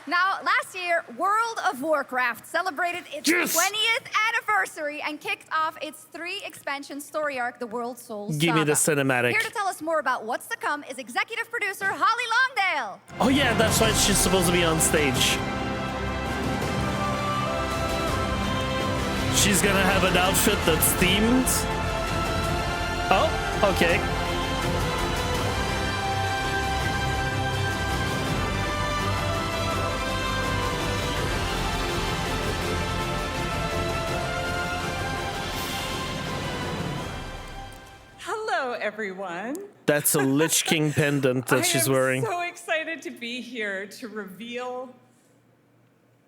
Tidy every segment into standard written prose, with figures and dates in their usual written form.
Now, last year, World of Warcraft celebrated its 20th anniversary and kicked off its 3-expansion story arc, the World Souls Give me the Saga. cinematic. Here to tell us more about what's to come is executive producer Holly Longdale. Oh yeah, that's right. She's supposed to be on stage. She's gonna have an outfit that's themed. Oh, okay. Hello, everyone. That's a Lich King pendant that she's wearing. I am so excited to be here to reveal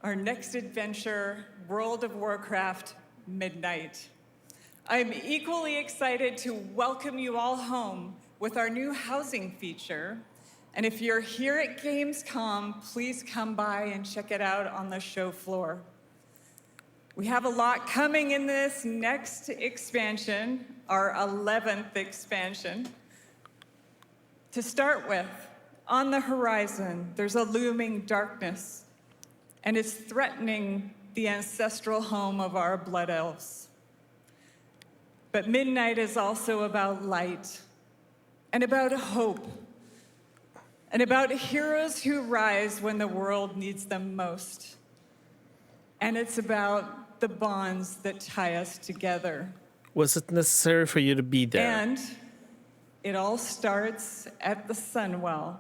our next adventure, World of Warcraft Midnight. I'm equally excited to welcome you all home with our new housing feature. And if you're here at Gamescom, please come by and check it out on the show floor. We have a lot coming in this next expansion, our 11th expansion. To start with, on the horizon, there's a looming darkness, and it's threatening the ancestral home of our blood elves. But Midnight is also about light, and about hope, and about heroes who rise when the world needs them most. And it's about the bonds that tie us together. Was it necessary for you to be there? And it all starts at the Sunwell.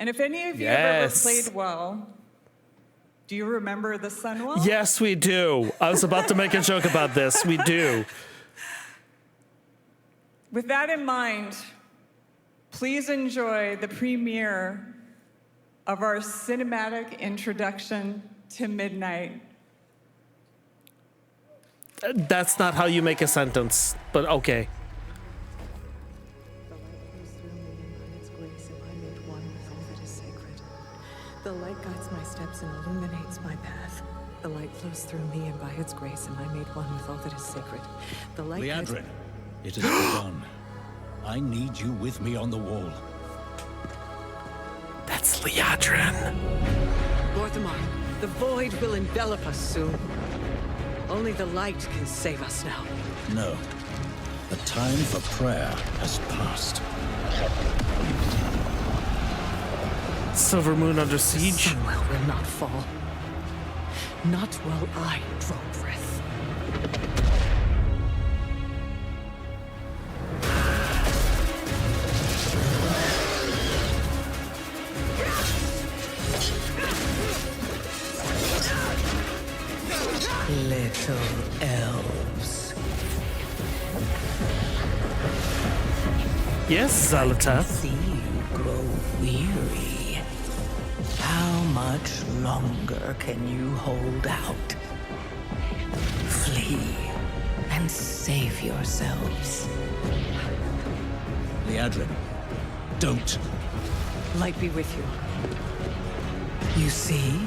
And if any of you have ever played WoW, do you remember the Sunwell? Yes, we do. I was about to make a joke about this. We do. With that in mind, please enjoy the premiere of our cinematic introduction to Midnight. That's not how you make a sentence, but okay. The light guides my steps and illuminates my path. The light flows through me, and by its grace am I made one with all that is sacred. The light Liadrin, it has begun. I need you with me on the wall. That's Liadrin. Gorthamar, the void will envelop us soon. Only the light can save us now. No. The time for prayer has passed. Silver Moon under siege. The Sunwell will not fall. Not while I draw breath. Little elves. Yes, Zalata. See you grow weary. How much longer can you hold out? Flee and save yourselves. Liadrin, don't. Light be with you. You see?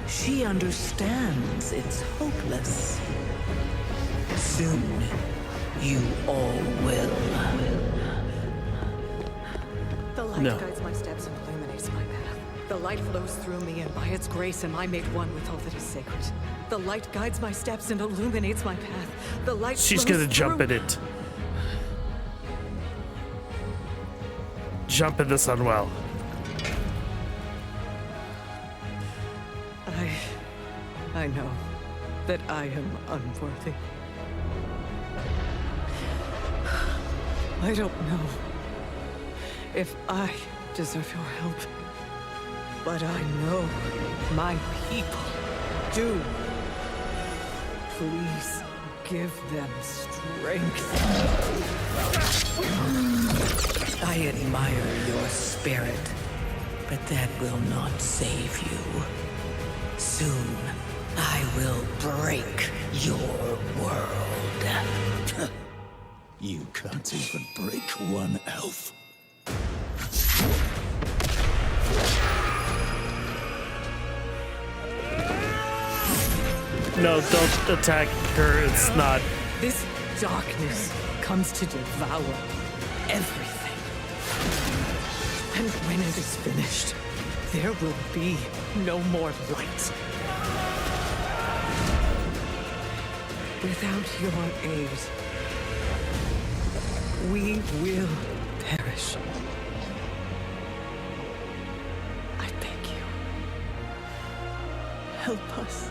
She understands it's hopeless. Soon, you all will. The light No. guides my steps and illuminates my path. The light flows through me, and by its grace am I made one with all that is sacred. The light guides my steps and illuminates my path. The light She's flows gonna jump through- at it. Jump in the Sunwell. I know that I am unworthy. I don't know if I deserve your help, but I know my people do. Please give them strength. I admire your spirit, but that will not save you. Soon, I will break your world. You can't even break one elf. No, don't attack her. It's not. This darkness comes to devour everything. And when it is finished, there will be no more light. Without your aid, we will perish. I beg you, help us.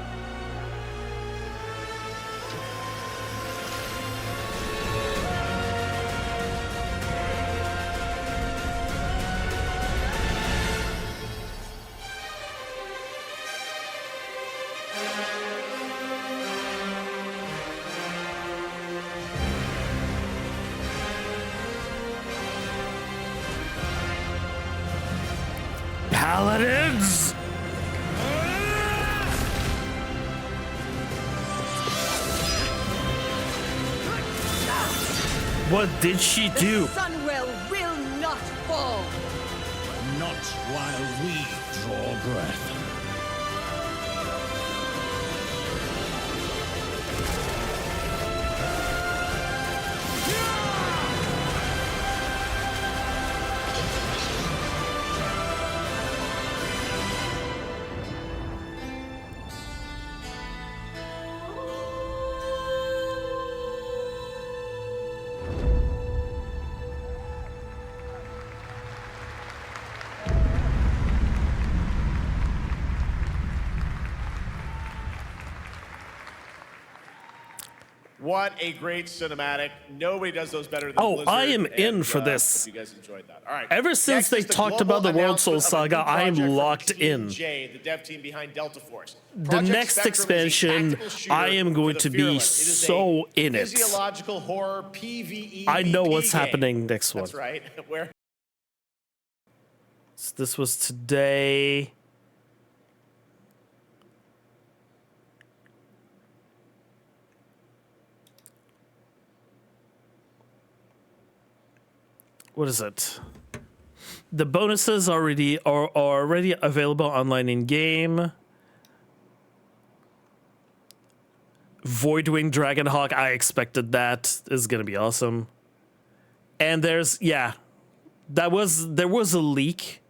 Paladins! What did she do? Sunwell will not fall. Not while we draw breath. What a great cinematic. Nobody does those better than Oh, Blizzard. I am in and, for this. Hope you guys enjoyed that. All right. Ever since Next they is the talked about global the World Soul announcement of a Saga, new I am project from locked Team in. J, the dev team behind Delta Force. The Project next Spectrum is a expansion, tactical shooter I am going for to the be fearless. It is so a in it. physiological horror PvE. I know what's game. happening next one. That's right. Where So this was today. What is it? The bonuses are already available online in game. Voidwing Dragonhawk, I expected that is gonna be awesome. And there was a leak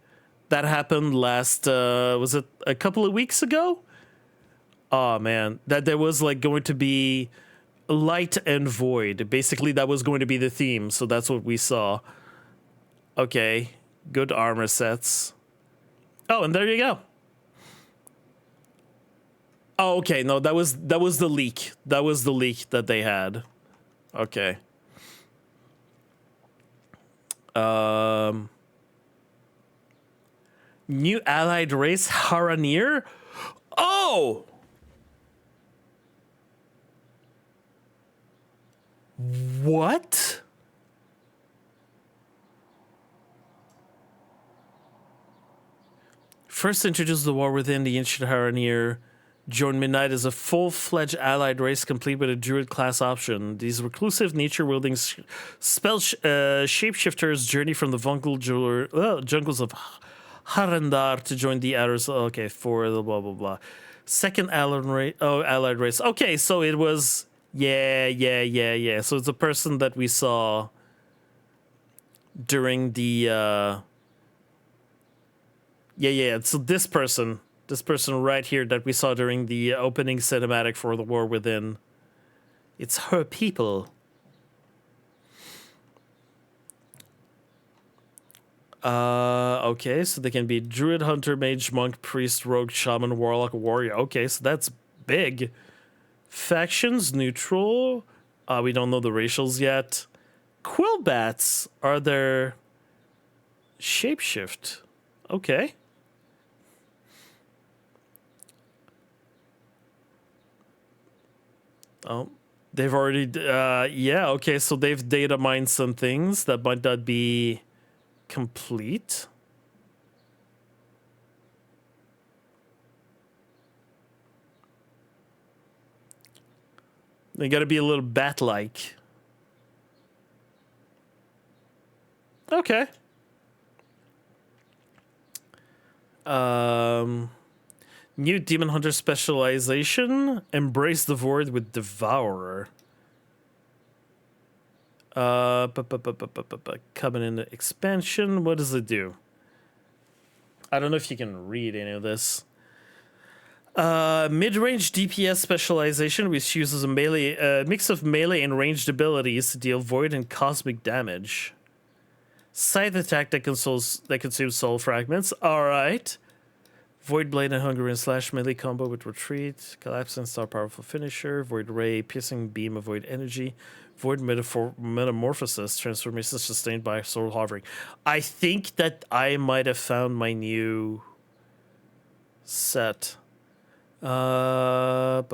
that happened last was it a couple of weeks ago? Oh man, that there was like going to be light and void. Basically that was going to be the theme, so that's what we saw. Okay, good armor sets. Oh, and there you go. Oh, okay, no, that was the leak. That was the leak that they had. Okay. New allied race, Haranir? Oh! What? First introduce the war within the ancient Haranir. Join Midnight as a full-fledged allied race complete with a druid class option. These reclusive nature-wielding shapeshifters journey from the jungles of Harandar to join the Adders. Okay, for the blah blah blah. Second allied race. Okay, so it was yeah. So it's a person that we saw during the So this person right here that we saw during the opening cinematic for the War Within. It's her people. Okay, so they can be druid, hunter, mage, monk, priest, rogue, shaman, warlock, warrior. Okay, so that's big. Factions, neutral. We don't know the racials yet. Quillbats are their shapeshift. Okay. Oh, they've already, yeah, okay, so they've data mined some things that might not be complete. They gotta be a little bat-like. Okay. New Demon Hunter specialization. Embrace the Void with Devourer. Coming in the expansion. What does it do? I don't know if you can read any of this. Mid-range DPS specialization, which uses a mix of melee and ranged abilities to deal void and cosmic damage. Scythe attack that consumes soul fragments. Alright. Void Blade and Hungarian Slash melee combo with retreat. Collapse and star powerful finisher. Void Ray, piercing beam of void energy. Void metamorphosis, transformation sustained by soul hovering. I think that I might have found my new set. That's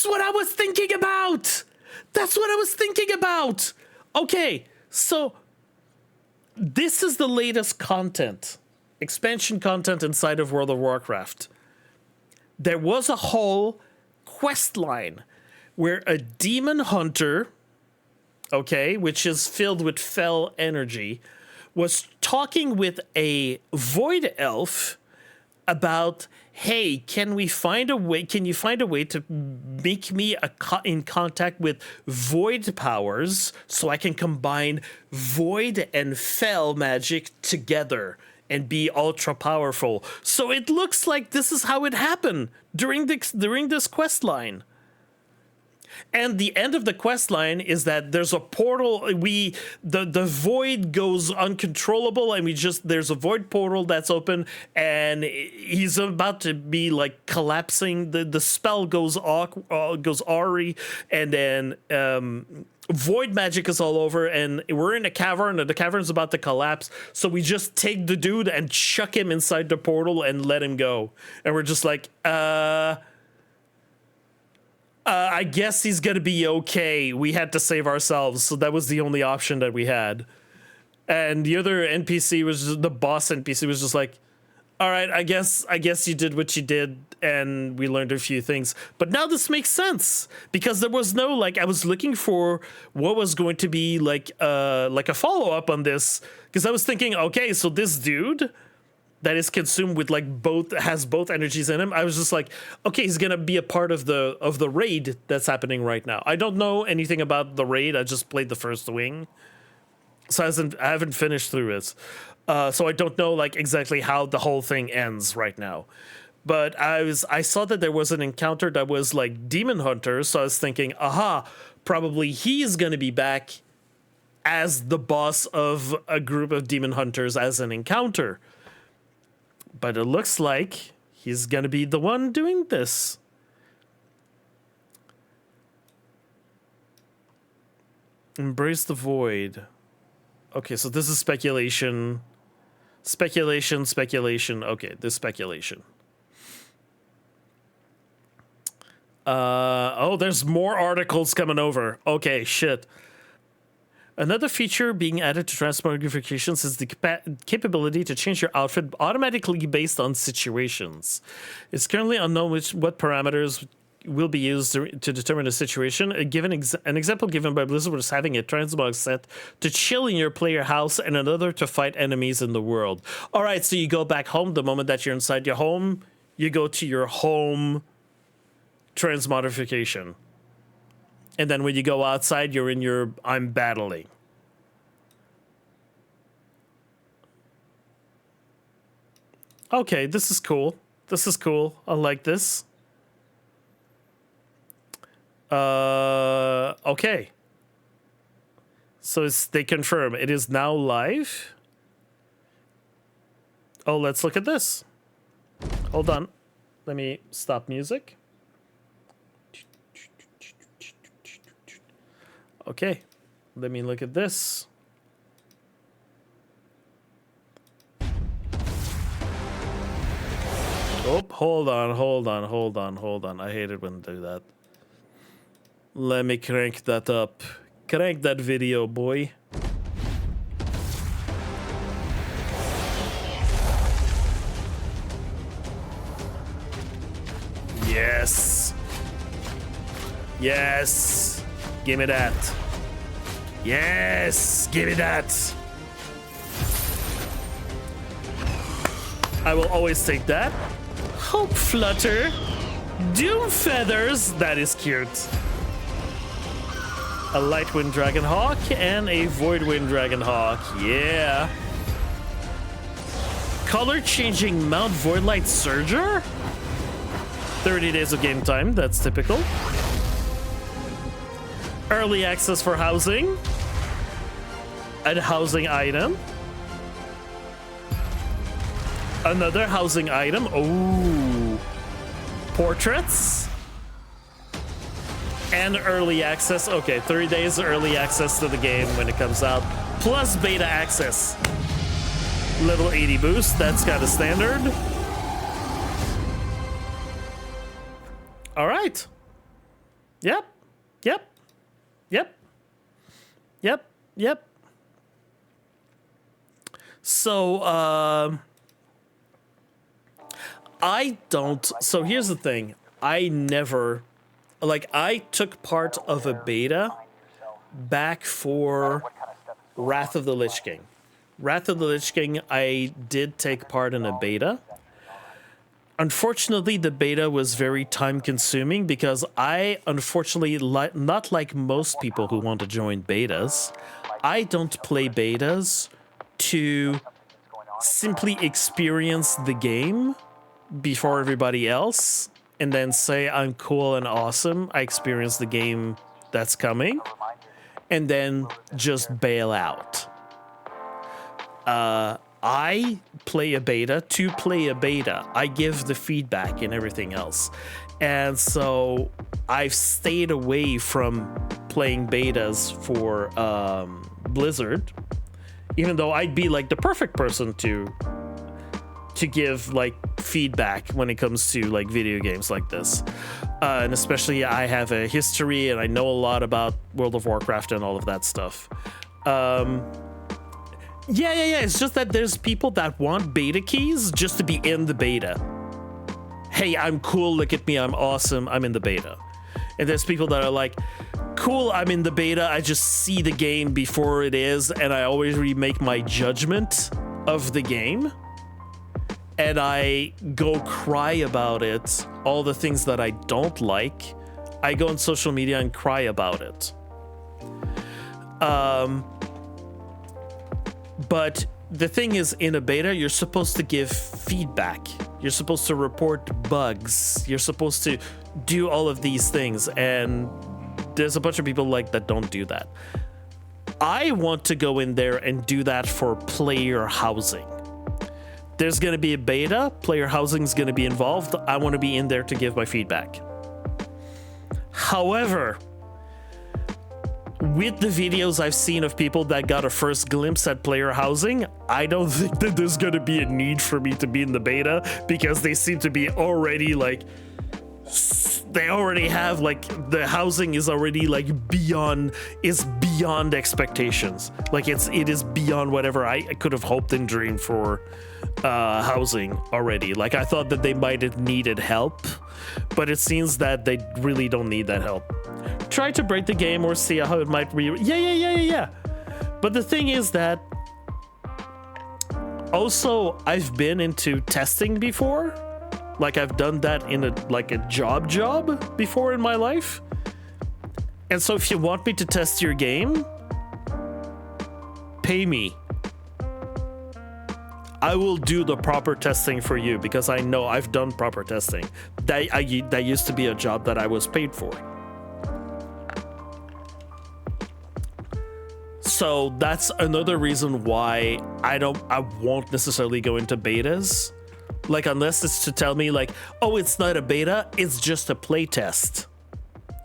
what I was thinking about. That's what I was thinking about. Okay, so this is the latest content, expansion content inside of World of Warcraft. There was a whole quest line where a demon hunter, okay, which is filled with fell energy, was talking with a void elf about, hey, can you find a way to make me in contact with void powers so I can combine void and fell magic together and be ultra powerful? So it looks like this is how it happened during this quest line. And the end of the quest line is that there's a portal. The void goes uncontrollable, and there's a void portal that's open, and he's about to be like collapsing. The spell goes awry, and then void magic is all over, and we're in a cavern, and the cavern's about to collapse. So we just take the dude and chuck him inside the portal and let him go. And we're just like, I guess he's gonna be okay. We had to save ourselves, so that was the only option that we had. And the other NPC the boss NPC was just like, all right, I guess you did what you did, and we learned a few things. But now this makes sense, because there was no, like, I was looking for what was going to be like a follow-up on this, because I was thinking, okay, so this dude that is consumed with has both energies in him. I was just like, okay, he's gonna be a part of the raid that's happening right now. I don't know anything about the raid. I just played the first wing, so I haven't finished through it. So I don't know like exactly how the whole thing ends right now. But I saw that there was an encounter that was like demon hunter, so I was thinking, aha, probably he's gonna be back as the boss of a group of demon hunters as an encounter. But it looks like he's going to be the one doing this. Embrace the void. Okay, so this is speculation. Speculation. Okay, this speculation. Oh, there's more articles coming over. Okay, shit. Another feature being added to transmogrifications is the capability to change your outfit automatically based on situations. It's currently unknown what parameters will be used to determine a situation. An example given by Blizzard was having a transmog set to chill in your player house and another to fight enemies in the world. All right, so you go back home. The moment that you're inside your home, you go to your home transmogrification. And then when you go outside, you're in your I'm battling. Okay, this is cool. This is cool. I like this. Okay. So they confirm it is now live. Oh, let's look at this. Hold on. Let me stop music. Okay, let me look at this. Oh, hold on. I hate it when they do that. Let me crank that up. Crank that video, boy. Yes. Yes. Give me that. Yes, give me that. I will always take that. Hope Flutter. Doom feathers. That is cute. A light wind dragon hawk and a void wind dragon hawk. Yeah. Color changing Mount Voidlight Surger. 30 days of game time. That's typical. Early access for housing. A housing item. Another housing item. Ooh. Portraits. And early access. Okay, 30 days early access to the game when it comes out. Plus beta access. Level 80 boost. That's kind of standard. All right. Yep. Yep. Yep. Yep. Yep. So, I don't. So here's the thing. I never, like, I took part of a beta back for Wrath of the Lich King. Wrath of the Lich King, I did take part in a beta. Unfortunately, the beta was very time consuming because I, unfortunately, not like most people who want to join betas, I don't play betas to simply experience the game before everybody else and then say I'm cool and awesome. I experienced the game that's coming and then just bail out. I play a beta to play a beta. I give the feedback and everything else. And so I've stayed away from playing betas for Blizzard, even though I'd be like the perfect person to give like feedback when it comes to like video games like this. And especially I have a history and I know a lot about World of Warcraft and all of that stuff. Yeah. It's just that there's people that want beta keys just to be in the beta. Hey, I'm cool. Look at me. I'm awesome. I'm in the beta. And there's people that are like, cool, I'm in the beta. I just see the game before it is. And I always remake my judgment of the game. And I go cry about it. All the things that I don't like. I go on social media and cry about it. But the thing is, in a beta, you're supposed to give feedback. You're supposed to report bugs. You're supposed to do all of these things. And there's a bunch of people like that don't do that. I want to go in there and do that for player housing. There's going to be a beta. Player housing is going to be involved. I want to be in there to give my feedback. However, with the videos I've seen of people that got a first glimpse at player housing, I don't think that there's going to be a need for me to be in the beta because they seem to be already like, they already have like, the housing is already like beyond expectations. Like it is beyond whatever I could have hoped and dreamed for housing already. Like I thought that they might have needed help, but it seems that they really don't need that help. Try to break the game or see how it might yeah. But the thing is that also I've been into testing before. Like I've done that in a job before in my life. And so if you want me to test your game, pay me. I will do the proper testing for you because I know I've done proper testing. That used to be a job that I was paid for. So that's another reason why I won't necessarily go into betas. Like, unless it's to tell me like, oh, it's not a beta, it's just a playtest.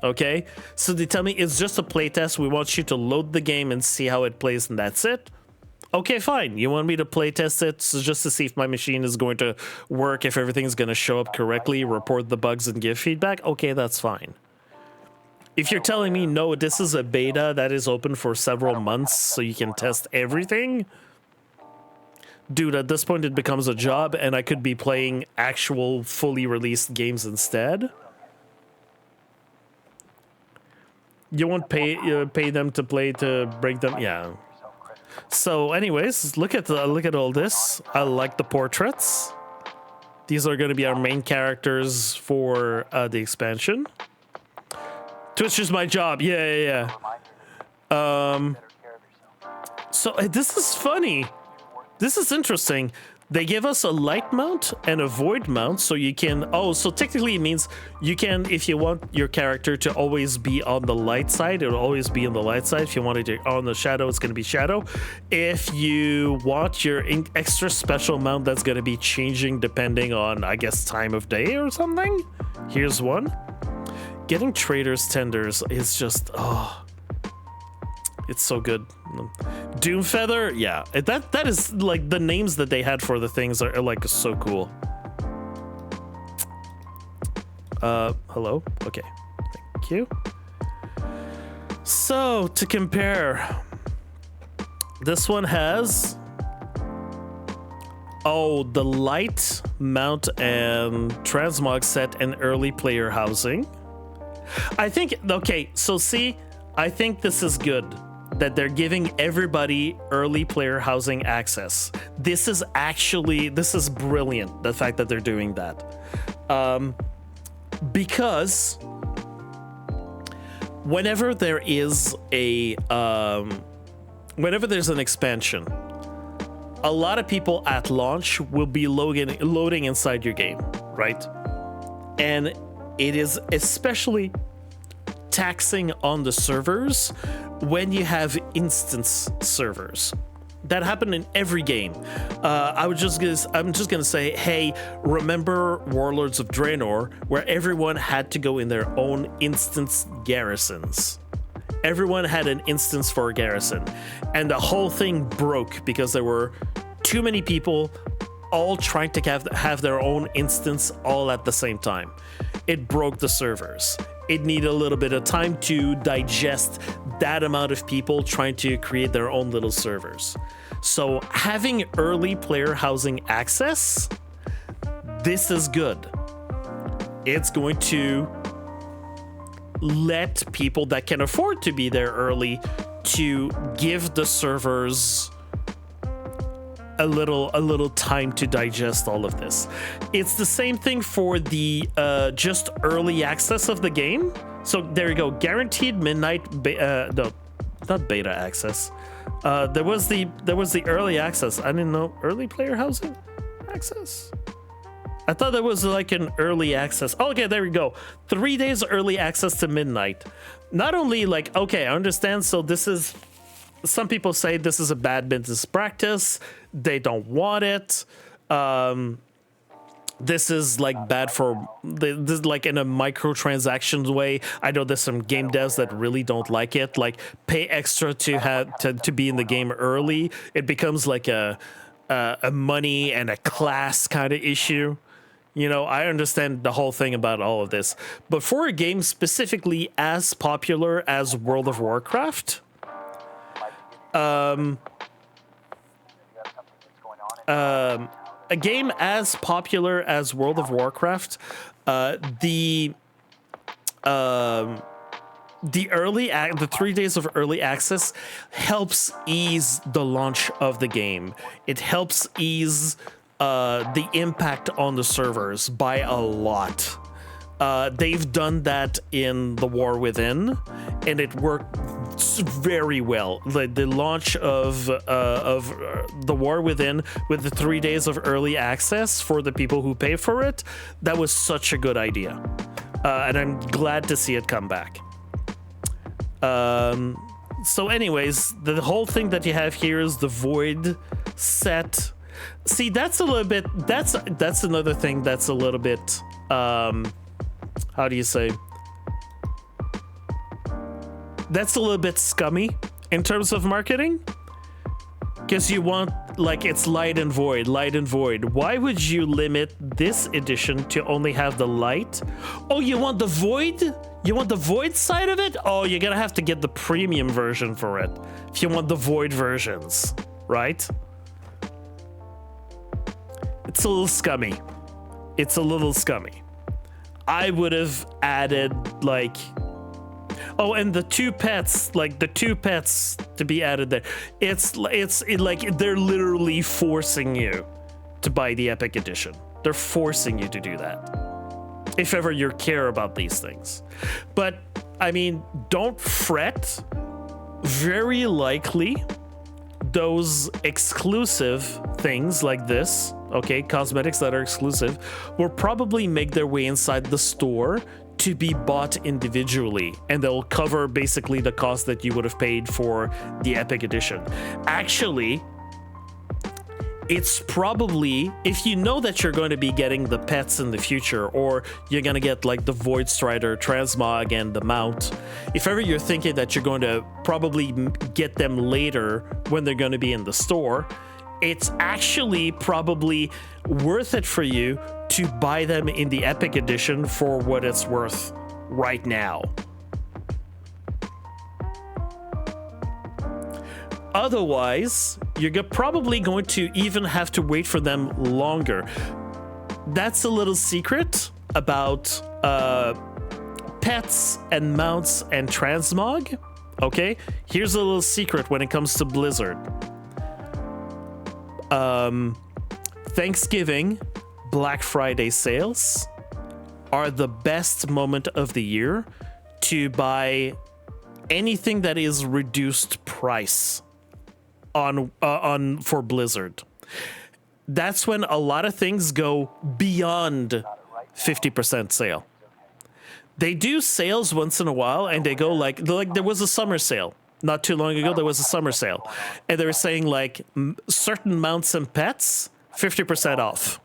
Okay? So they tell me it's just a playtest. We want you to load the game and see how it plays and that's it. Okay, fine. You want me to playtest it so just to see if my machine is going to work, if everything's going to show up correctly, report the bugs and give feedback. Okay, that's fine. If you're telling me, no, this is a beta that is open for several months so you can test everything, dude, at this point it becomes a job and I could be playing actual fully released games instead. You won't pay them to play to break them? Yeah. So anyways, look at all this. I like the portraits. These are going to be our main characters for the expansion. Twitch is my job. Yeah. So this is funny. This is interesting. They give us a light mount and a void mount, so you can... Oh, so technically it means you can, if you want your character to always be on the light side, it'll always be on the light side. If you want it to on the shadow, it's going to be shadow. If you want your extra special mount, that's going to be changing depending on, I guess, time of day or something. Here's one. Getting Trader's Tenders is just... Oh... It's so good. Doomfeather, yeah. That is like the names that they had for the things are like so cool. Hello? Okay. Thank you. So, to compare, this one has the light mount and transmog set and early player housing. I think, okay, so see, I think this is good that they're giving everybody early player housing access. This is brilliant, the fact that they're doing that. Because whenever there is whenever there's an expansion, a lot of people at launch will be loading inside your game, right? And it is especially taxing on the servers when you have instance servers. That happened in every game. I'm just gonna say, hey, remember Warlords of Draenor, where everyone had to go in their own instance garrisons. Everyone had an instance for a garrison, and the whole thing broke because there were too many people all trying to have their own instance all at the same time. It broke the servers. It needed a little bit of time to digest that amount of people trying to create their own little servers. So having early player housing access, this is good. It's going to let people that can afford to be there early to give the servers a little time to digest all of this. It's the same thing for the just early access of the game. So there you go, guaranteed midnight no, not beta access. There was the early access. I didn't know early player housing access. I thought there was like an early access. Oh, okay, there we go. 3 days early access to midnight. Not only like, okay, I understand. So this is, some people say this is a bad business practice. They don't want it. This is like bad for this is like in a microtransactions way. I know there's some game devs that really don't like it. Like pay extra to have to be in the game early. It becomes like a money and a class kind of issue. You know, I understand the whole thing about all of this, but for a game specifically as popular as World of Warcraft, a game as popular as World of Warcraft, the 3 days of early access helps ease the launch of the game. It helps ease the impact on the servers by a lot. They've done that in The War Within, and it worked very well. The launch of The War Within with the 3 days of early access for the people who pay for it, that was such a good idea. And I'm glad to see it come back. So anyways, the whole thing that you have here is the Void set. See, that's a little bit, that's another thing that's a little bit, how do you say? That's a little bit scummy in terms of marketing. Because you want, like, it's light and void, light and void. Why would you limit this edition to only have the light? Oh, you want the void? You want the void side of it? Oh, you're gonna have to get the premium version for it if you want the void versions, right? It's a little scummy. It's a little scummy. I would have added, like... Oh, and the two pets, like the two pets to be added there. It's like they're literally forcing you to buy the Epic Edition. They're forcing you to do that. If ever you care about these things. But, I mean, don't fret. Very likely, those exclusive things like this, okay, cosmetics that are exclusive, will probably make their way inside the store to be bought individually, and they'll cover basically the cost that you would have paid for the Epic Edition. Actually, it's probably, if you know that you're going to be getting the pets in the future, or you're going to get like the Void Strider, Transmog, and the mount, if ever you're thinking that you're going to probably get them later when they're going to be in the store, it's actually probably worth it for you to buy them in the Epic Edition for what it's worth right now. Otherwise, you're probably going to even have to wait for them longer. That's a little secret about pets and mounts and transmog. Okay, here's a little secret when it comes to Blizzard. Thanksgiving, Black Friday sales are the best moment of the year to buy anything that is reduced price on for Blizzard. That's when a lot of things go beyond 50% sale. They do sales once in a while, and they go like there was a summer sale not too long ago. There was a summer sale, and they were saying like certain mounts and pets 50% off.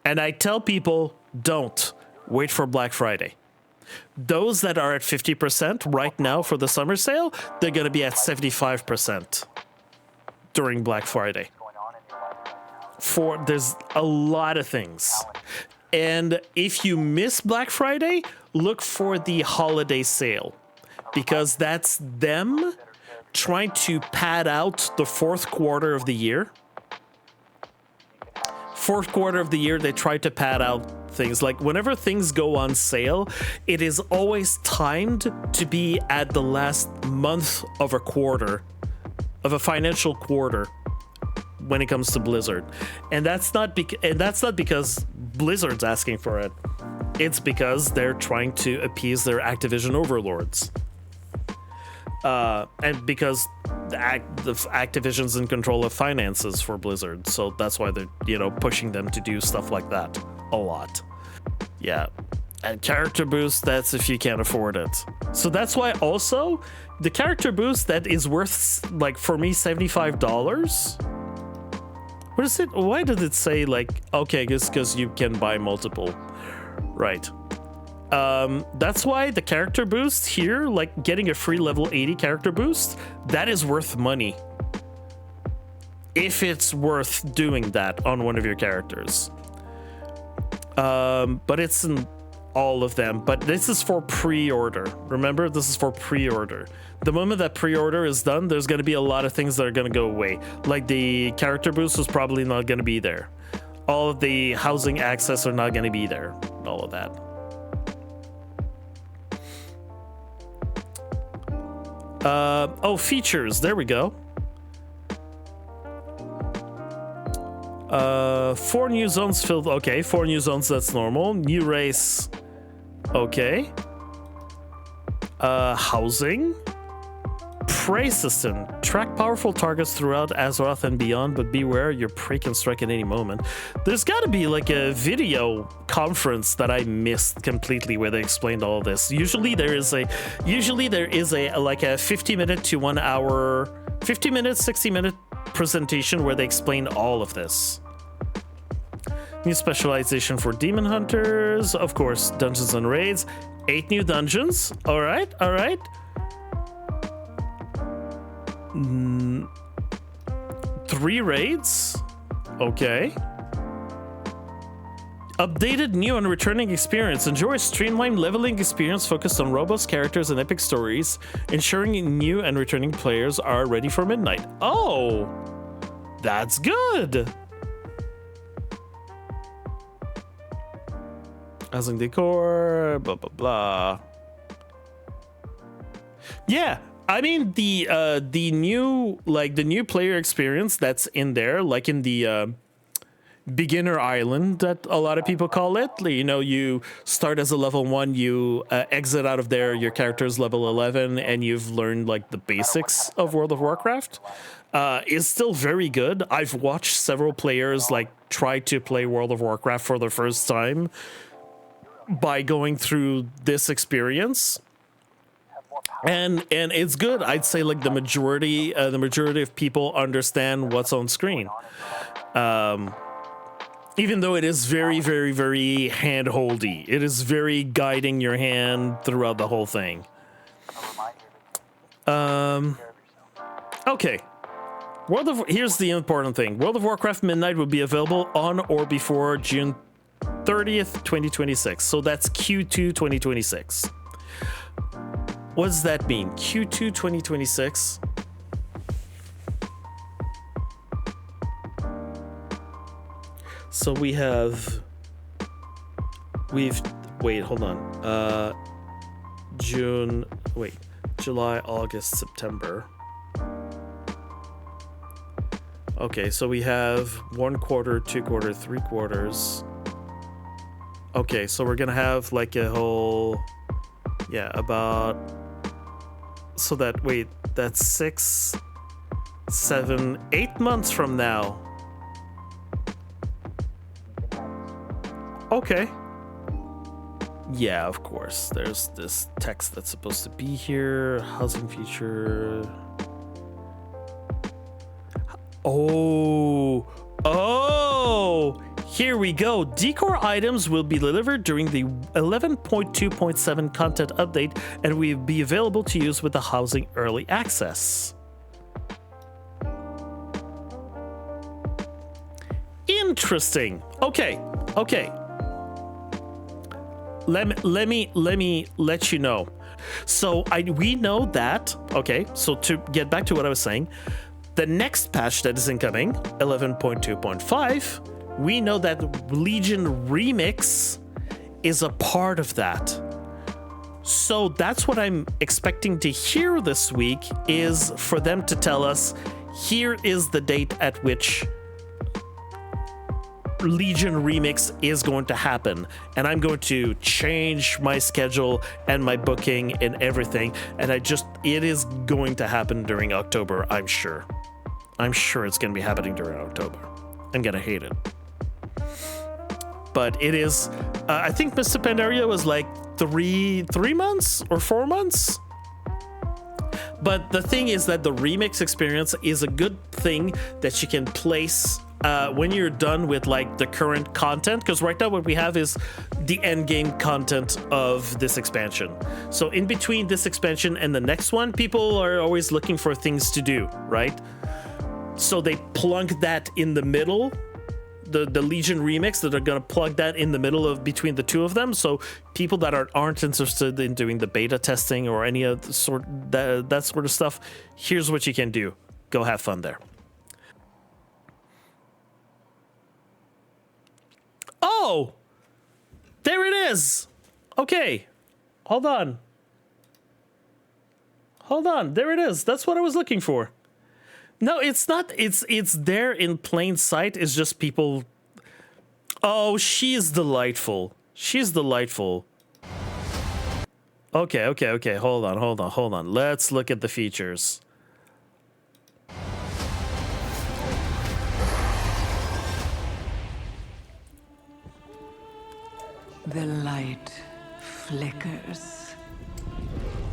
And I tell people, don't wait for Black Friday. Those that are at 50% right now for the summer sale, they're going to be at 75% during Black Friday. There's a lot of things. And if you miss Black Friday, look for the holiday sale, because that's them trying to pad out the fourth quarter of the year. Fourth quarter of the year, they try to pad out things. Like whenever things go on sale, it is always timed to be at the last month of a quarter, of a financial quarter, when it comes to Blizzard. And that's not because Blizzard's asking for it. It's because they're trying to appease their Activision overlords. And because the Activision's in control of finances for Blizzard, so that's why they're, pushing them to do stuff like that a lot. Yeah. And character boost, that's if you can't afford it. So that's why also the character boost that is worth, like, for me, $75. What is it? Why did it say, like, okay, it's because you can buy multiple. Right. That's why the character boost here, like getting a free level 80 character boost, that is worth money. If it's worth doing that on one of your characters. But it's in all of them. But this is for pre-order. Remember, this is for pre-order. The moment that pre-order is done, there's going to be a lot of things that are going to go away. Like the character boost is probably not going to be there. All of the housing access are not going to be there. All of that. Features. There we go. 4 new zones filled. Okay, 4 new zones. That's normal. New race. Okay. Housing. Prey system. Track powerful targets throughout Azeroth and beyond, but beware, your prey can strike at any moment. There's got to be like a video conference that I missed completely where they explained all this. Usually there is a like a 50-minute to 1 hour, 50-minute, 60-minute presentation where they explain all of this. New specialization for demon hunters, of course, dungeons and raids. 8 new dungeons. All right. 3 raids. Okay. Updated, new, and returning experience. Enjoy a streamlined leveling experience focused on robust characters and epic stories, ensuring new and returning players are ready for midnight. Oh, that's good. Housing decor, blah, blah, blah. Yeah. I mean, the new player experience that's in there, like in the beginner island that a lot of people call it. You know, you start as a level 1, you exit out of there, your character is level 11, and you've learned like the basics of World of Warcraft. Is still very good. I've watched several players like try to play World of Warcraft for the first time by going through this experience. And it's good. I'd say like the majority of people understand what's on screen. Even though it is very, very, very hand-holdy. It is very guiding your hand throughout the whole thing. Okay. Here's the important thing. World of Warcraft Midnight will be available on or before June 30th, 2026. So that's Q2 2026. What does that mean? Q2 2026? So wait, hold on. July, August, September. Okay, so we have 1 quarter, 2 quarter, 3 quarters. Okay, so we're gonna have like a whole, so that's 6, 7, 8 months from now. Okay. Yeah, of course. There's this text that's supposed to be here. Housing feature. Oh, here we go. Decor items will be delivered during the 11.2.7 content update and will be available to use with the housing early access. Interesting. Okay. Let me let you know. So we know that. Okay. So to get back to what I was saying, the next patch that is incoming, 11.2.5, we know that Legion Remix is a part of that. So that's what I'm expecting to hear this week, is for them to tell us, here is the date at which Legion Remix is going to happen, and I'm going to change my schedule and my booking and everything, and it is going to happen during October. I'm sure it's going to be happening during October. I'm going to hate it, but it is. I think Mr. Pandaria was like 3 months or 4 months. But the thing is that the remix experience is a good thing that you can place when you're done with like the current content, because right now what we have is the end game content of this expansion. So in between this expansion and the next one, people are always looking for things to do, right? So they plunk that in the middle, the Legion remix, that are gonna plug that in the middle of between the two of them. So people that aren't interested in doing the beta testing or any of the that sort of stuff, here's what you can do. Go have fun there. Oh, there it is. Okay, hold on. There it is. That's what I was looking for. No, it's not. It's there in plain sight. It's just people. Oh, she's delightful. Okay. Hold on. Let's look at the features. The light flickers,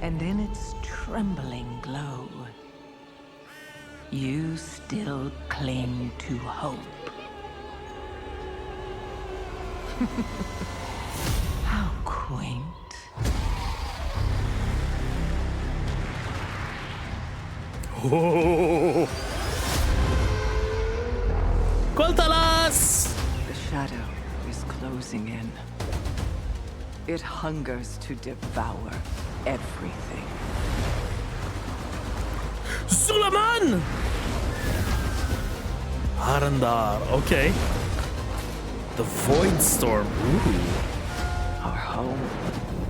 and in its trembling glow, you still cling to hope. How quaint. Oh. Cuéntalas! The shadow is closing in. It hungers to devour everything. Suleiman! Arandar, okay. The Void Storm, ooh. Our home,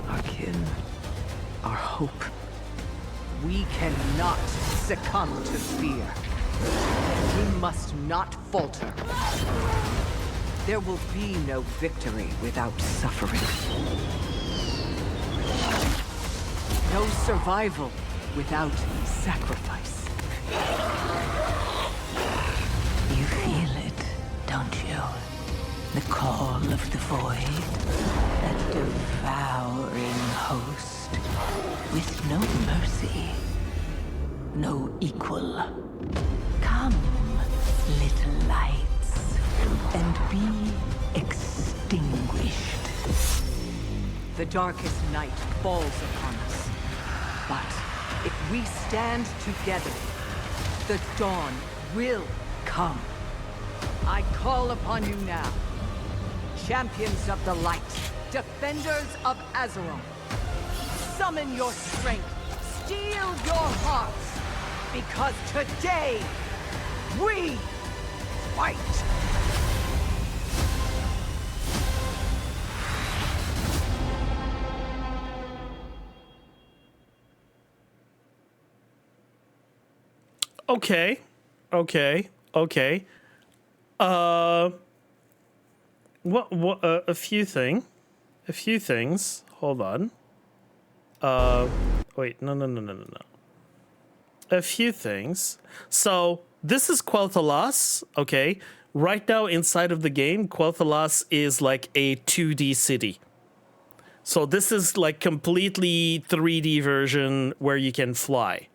our kin, our hope. We cannot succumb to fear. We must not falter. There will be no victory without suffering. No survival without sacrifice. You feel it, don't you? The call of the void, that devouring host, with no mercy, no equal. Come, little lights, and be extinguished. The darkest night falls upon us. But if we stand together, the dawn will come. I call upon you now. Champions of the light, defenders of Azeroth. Summon your strength, steel your hearts, because today, we fight! Okay. A few things. Hold on. Wait, no. A few things. So this is Quel'Thalas, okay? Right now inside of the game, Quel'Thalas is like a 2D city. So this is like completely 3D version where you can fly.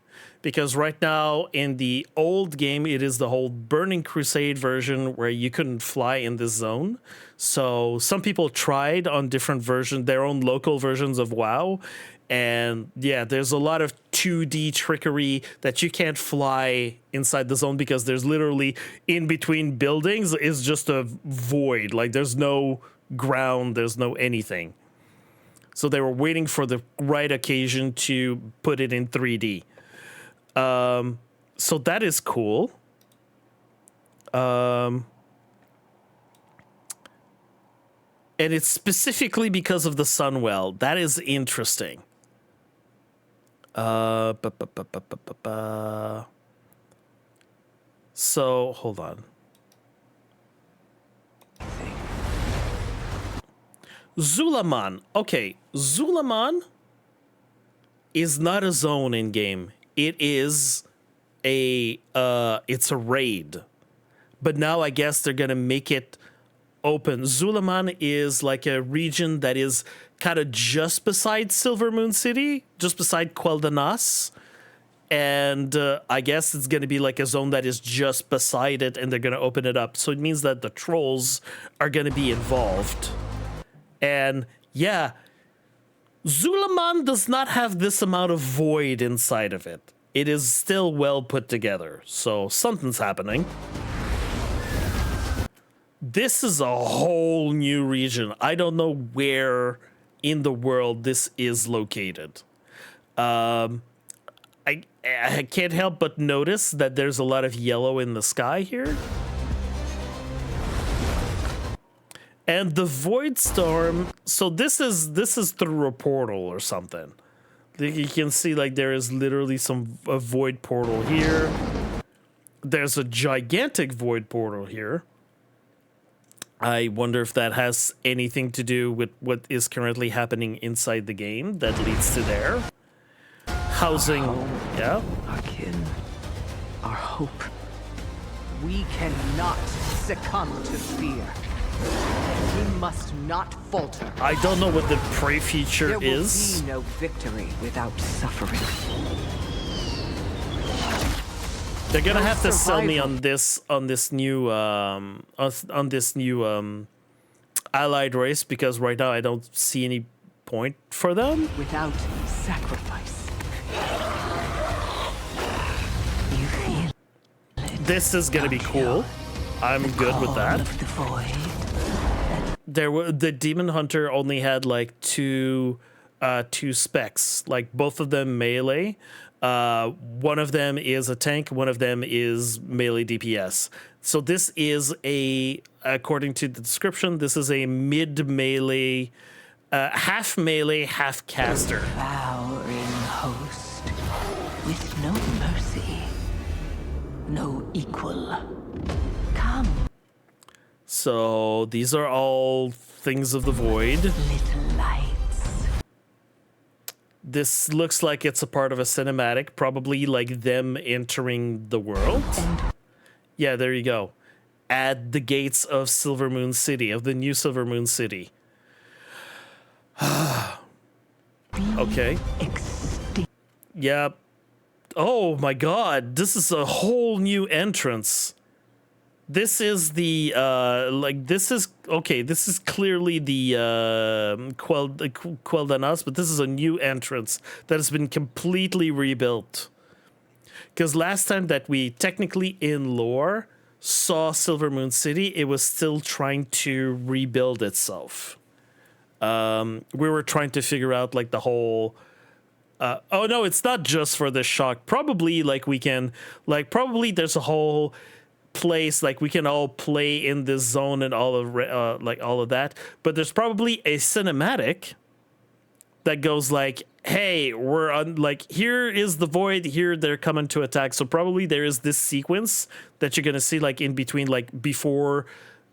Because right now in the old game, it is the whole Burning Crusade version where you couldn't fly in this zone. So some people tried on different versions, their own local versions of WoW. And yeah, there's a lot of 2D trickery that you can't fly inside the zone because there's literally in between buildings is just a void. Like there's no ground, there's no anything. So they were waiting for the right occasion to put it in 3D. So that is cool. And it's specifically because of the Sunwell. That is interesting. So, hold on. Zulaman. Okay, Zulaman is not a zone in game. It is it's a raid. But now I guess they're going to make it open. Zulaman is like a region that is kind of just beside Silver Moon City, just beside Quel'Danas. And I guess it's going to be like a zone that is just beside it, and they're going to open it up. So it means that the trolls are going to be involved. And yeah, Zulaman does not have this amount of void inside of it. It is still well put together. So something's happening. This is a whole new region. I don't know where in the world this is located. I can't help but notice that there's a lot of yellow in the sky here. And the Void Storm, so this is through a portal or something. You can see like there is literally a void portal here. There's a gigantic void portal here. I wonder if that has anything to do with what is currently happening inside the game that leads to there. Housing, yeah. Our kin, our hope. We cannot succumb to fear. We must not falter. I don't know what the prey feature is. There will be no victory without suffering. They're gonna have to sell me on this new allied race, because right now I don't see any point for them. Without sacrifice. You feel it, This is gonna be cool. I'm good with that. of the void. The Demon Hunter only had like two specs, like both of them melee. One of them is a tank, one of them is melee DPS. So this is according to the description, this is a mid-melee, half melee, half caster. Devouring host with no mercy, no equal. Come. So these are all things of the void. Little lights. This looks like it's a part of a cinematic, probably like them entering the world. Yeah, there you go. At the gates of Silver Moon City, of the new Silver Moon City. Okay. Yeah. Oh my god, this is a whole new entrance. This is the this is clearly the Quel'Danas, but this is a new entrance that has been completely rebuilt. Because last time that we technically in lore saw Silver Moon City, it was still trying to rebuild itself. We were trying to figure out like the whole oh no, it's not just for this shock. Probably like we can probably there's a whole place like we can all play in this zone and all of all of that, but there's probably a cinematic that goes like, hey, we're on like, here is the void, here they're coming to attack. So probably there is this sequence that you're gonna see like in between, like before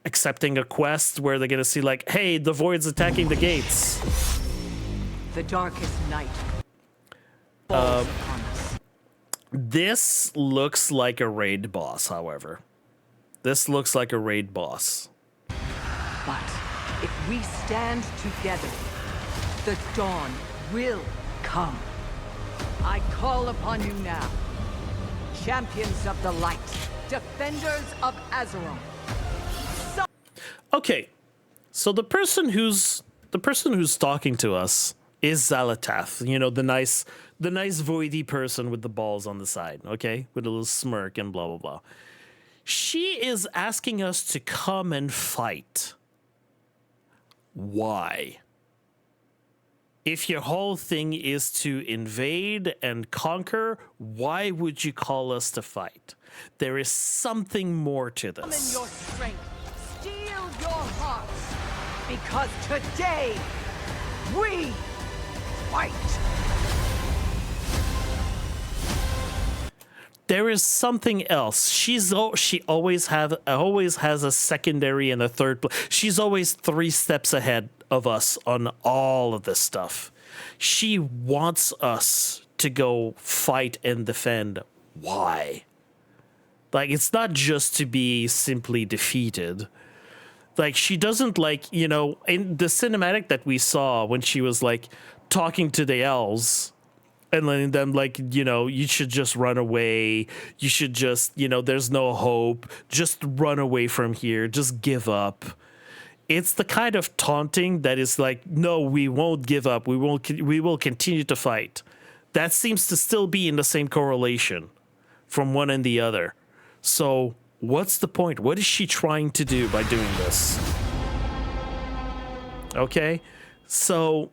accepting a quest, where they're gonna see like, hey, the void's attacking the gates. The darkest night falls upon us. This looks like a raid boss, however. This looks like a raid boss. But if we stand together, the dawn will come. I call upon you now, champions of the light, defenders of Azeroth. Okay, so the person who's talking to us is Xal'atath. You know, the nice voidy person with the balls on the side. Okay, with a little smirk and blah blah blah. She is asking us to come and fight. Why? If your whole thing is to invade and conquer, why would you call us to fight? There is something more to Summon this. your strength, steel your hearts, because today we fight. There is something else. She always has a secondary and a third. She's always 3 steps ahead of us on all of this stuff. She wants us to go fight and defend. Why? Like, it's not just to be simply defeated. Like, she doesn't, like, you know, in the cinematic that we saw when she was like talking to the elves and letting them, like, you know, you should just run away. You should just, you know, there's no hope. Just run away from here. Just give up. It's the kind of taunting that is like, no, we won't give up. We will continue to fight. That seems to still be in the same correlation from one and the other. So what's the point? What is she trying to do by doing this? Okay, so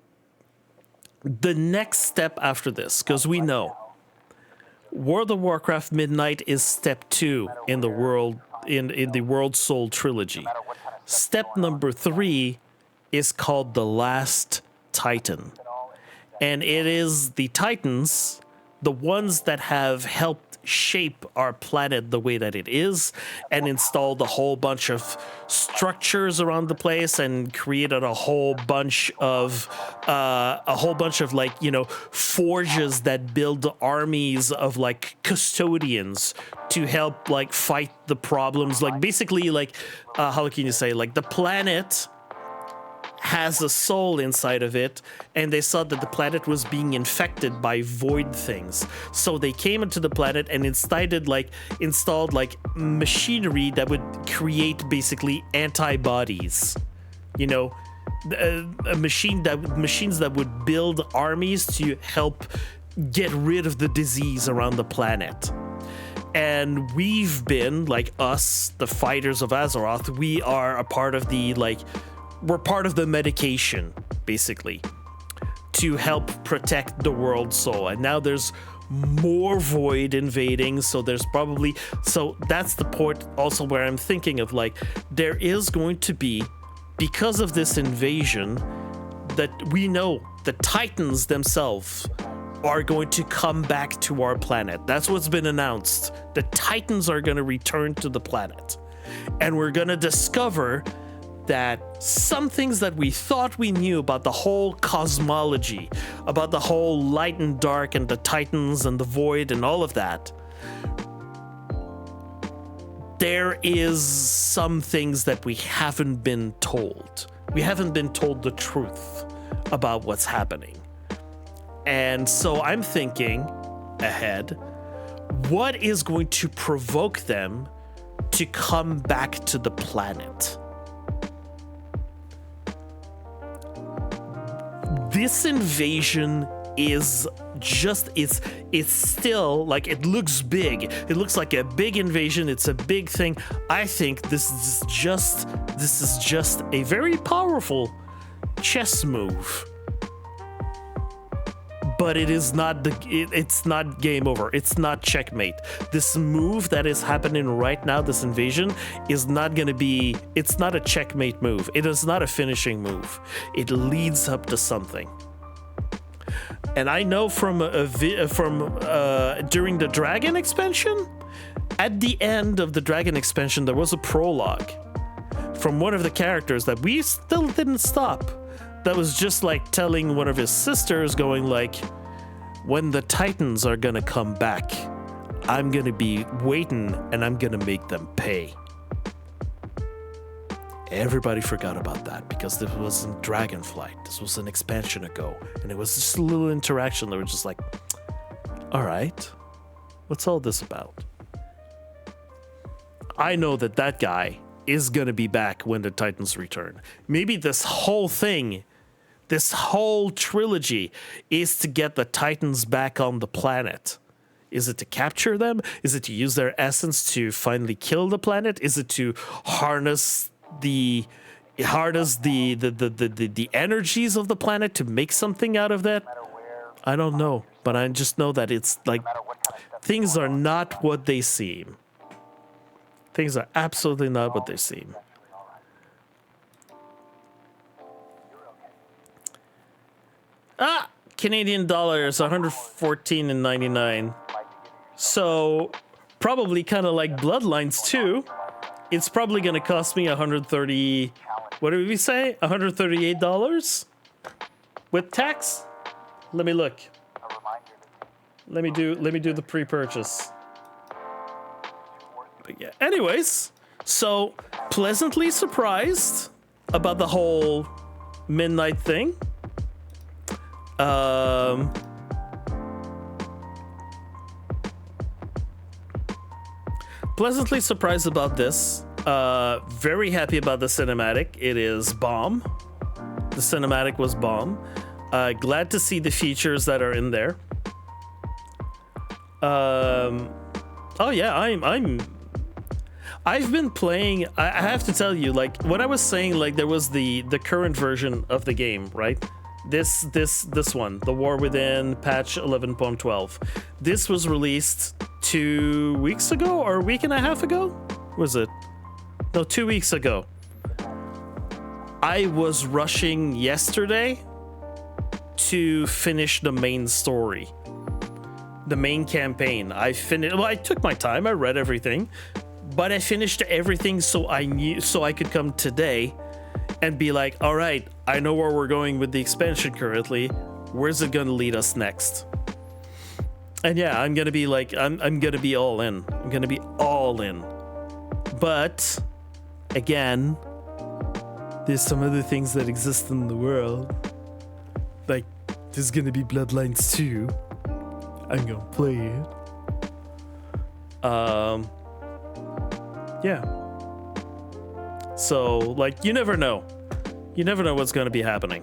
the next step after this, because we know World of Warcraft Midnight is step 2 in the world in the World Soul trilogy. Step number 3 is called the Last Titan. And it is the Titans, the ones that have helped shape our planet the way that it is, and installed a whole bunch of structures around the place, and created a whole bunch of like, you know, forges that build armies of like custodians to help like fight the problems. Like basically like how can you say, like the planet has a soul inside of it, and they saw that the planet was being infected by void things. So they came into the planet and installed like machinery that would create basically antibodies. You know, machines that would build armies to help get rid of the disease around the planet. And we've been, like us, the fighters of Azeroth, we are a part of the we're part of the medication, basically, to help protect the world soul. And now there's more void invading, so that's the point also where I'm thinking of, like, there is going to be, because of this invasion, that we know the Titans themselves are going to come back to our planet. That's what's been announced. The Titans are going to return to the planet. And we're gonna discover that some things that we thought we knew about the whole cosmology, about the whole light and dark and the Titans and the void and all of that, there is some things that we haven't been told. We haven't been told the truth about what's happening. And so I'm thinking ahead, what is going to provoke them to come back to the planet? This invasion is just, it's still like, it looks big. It looks like a big invasion. It's a big thing. I think this is just a very powerful chess move. But it is not it's not game over. It's not checkmate. This move that is happening right now, this invasion, is not going to be, it's not a checkmate move. It is not a finishing move. It leads up to something. And I know from during the Dragon expansion, at the end of the Dragon expansion, there was a prologue from one of the characters that we still didn't stop. That was just like telling one of his sisters, going like, when the Titans are gonna come back, I'm gonna be waiting and I'm gonna make them pay. Everybody forgot about that because this wasn't Dragonflight. This was an expansion ago. And it was just a little interaction that were just like, all right, what's all this about? I know that that guy is gonna be back when the Titans return. Maybe this whole thing, this whole trilogy is to get the Titans back on the planet. Is it to capture them? Is it to use their essence to finally kill the planet? Is it to harness the energies of the planet to make something out of that? I don't know, but I just know that it's like things are not what they seem. Things are absolutely not what they seem. Canadian dollars, 114.99. So probably kind of like Bloodlines 2. It's probably going to cost me 130. What did we say? $138 with tax. Let me look. Let me do the pre-purchase. But yeah. Anyways, so pleasantly surprised about the whole midnight thing. Pleasantly surprised about this. Very happy about the cinematic. It is bomb. The cinematic was bomb. Glad to see the features that are in there. Oh yeah, I've been playing. I have to tell you, like when I was saying, like there was the current version of the game, right? This one, the War Within patch 11.12. This was released 2 weeks ago or a week and a half ago? Was it? No, 2 weeks ago. I was rushing yesterday to finish the main story. The main campaign. I finished. Well, I took my time. I read everything, but I finished everything so I could come today and be like, all right, I know where we're going with the expansion currently. Where's it gonna lead us next? And yeah, I'm gonna be like, I'm gonna be all in. I'm gonna be all in. But again, there's some other things that exist in the world. Like, there's gonna be Bloodlines 2. I'm gonna play it. Yeah. So, like, you never know. You never know what's gonna be happening.